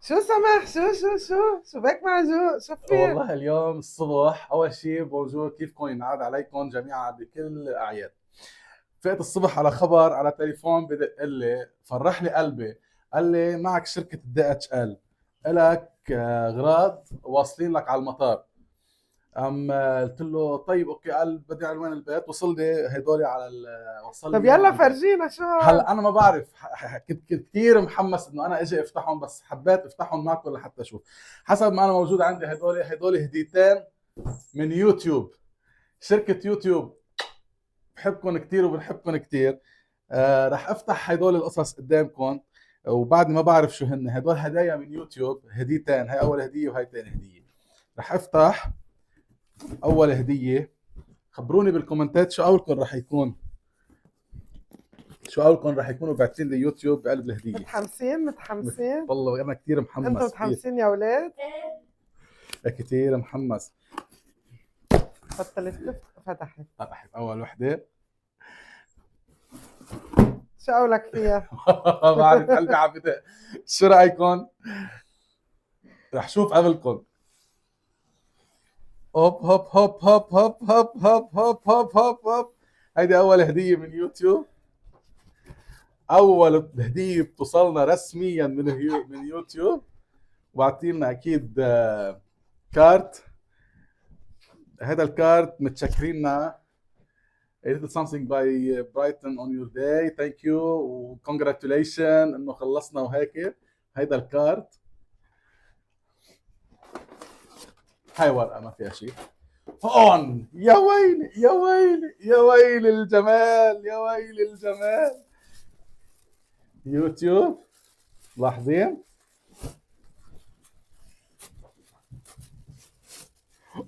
شو سمح؟ شو بك معجوق؟ شو في؟ والله اليوم الصبح اول شيء بونجور، كيفكم؟ ينعاد عليكم جميعا بكل الاعياد. فقت الصبح على خبر على تليفون بدق لي، فرح لي قلبي. قال لي معك شركه الدي اتش ال، الك اغراض واصلين لك على المطار. قلت له طيب اوكي. قال بدي عنوان البيت. وصل لي هدول على وصل طب لي اياهم يلا على البيت. فرجينا شو هاد؟ هلا انا ما بعرف، كنت كثير محمس انه انا اجي افتحهم، بس حبيت افتحهم معكم لحتى اشوف. حسب ما انا موجود عندي هدول هديتين من يوتيوب، شركة يوتيوب. بحبكم كثير وبنحبكم كثير. رح افتح هدول القصص قدامكم، وبعد ما بعرف شو هن هدول هدايا من يوتيوب. هديتين، هاي اول هدية وهي ثاني هدية. رح افتح اول هدية. خبروني بالكومنتات شو اولكم رح يكون، شو اولكم رح يكونوا باعتين لي يوتيوب بقلب الهدية. متحمسين؟ والله انا كثير انتوا محمس كثير. متحمسين يا ولاد؟ كثير محمس. فالتلفزيون فتحت. فتحت اول وحده. شو قولك فيها؟ بعد قلبي عم بدق. شو رايكم؟ رح شوف قبلكم. هوب هوب هوب هوب هوب هوب هوب هوب هوب هوب هوب. هيدي اول هديه من يوتيوب، اول هديه بتوصلنا رسميا من يوتيوب. واعطينا اكيد كارت. هذا الكارت متشكريننا. A little something by Brighton on your day. Thank you و congratulations انه خلصنا وهيك. هيدا الكارت. هاي ورقة ما فيها شيء. هون يا ويلي يا ويلي يا ويلي الجمال، يا ويلي الجمال. يوتيوب. لاحظين؟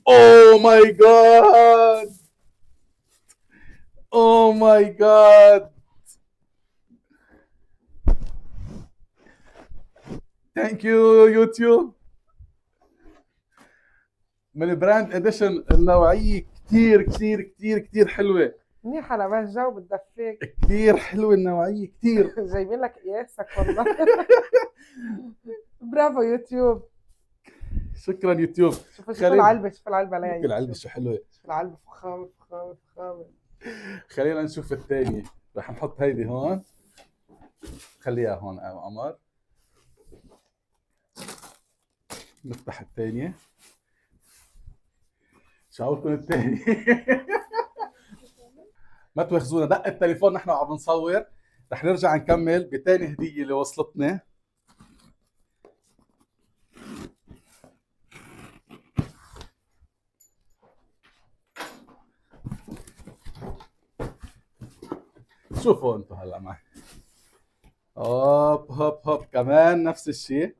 اوه ماي جاد، اوه ماي جاد. ثانك يو يوتيوب. من براند اديشن، النوعيه كثير كثير كثير كثير حلوه. منيحة لبس جو بتدفيك. كثير حلوه النوعيه كثير. جايبين لك قياسك والله. برافو يوتيوب. شكرا يوتيوب. شوف العلبة، شوف العلبة عليها شوف العلبه يوتيوب. شو حلوه. شوف العلبة فخامة فخامة فخامة. خلينا نشوف الثانيه. رح نحط هيدي هون. خليها هون يا قمر. نفتح الثانيه. شو عاوزكم الثانيه؟ ما تواخذونا، دق التليفون نحن عم نصور. رح نرجع نكمل بثاني هديه اللي وصلتنا. شوفوا انتم هلا معي. هوب هوب هوب كمان نفس الشيء.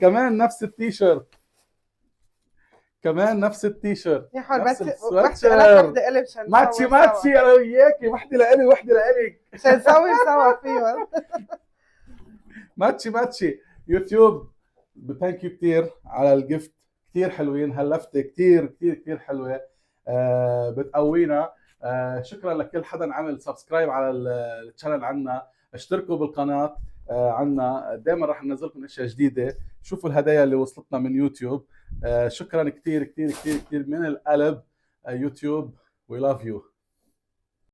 كمان نفس التيشيرت. كمان نفس التيشيرت. يا حول نفس وحدة السواتشر. وحدة إلي مشان ماتشي نسوي ماتشي سوا. انا وياكي، وحده لإلي وحده لإلك. مشان نسوي سوا فيهم. ماتشي ماتشي. يوتيوب ثانك يو كثير على الجفت. كثير حلوين هاللفته، كثير كثير كثير حلوه. بتقوينا. شكرا لكل حدا عمل سبسكرايب على الشانل عنا. اشتركوا بالقناه عنا، دائما راح ننزل لكم اشياء جديده. شوفوا الهدايا اللي وصلتنا من يوتيوب. شكرا كثير كثير كثير كثير من القلب. يوتيوب وي لاف يو.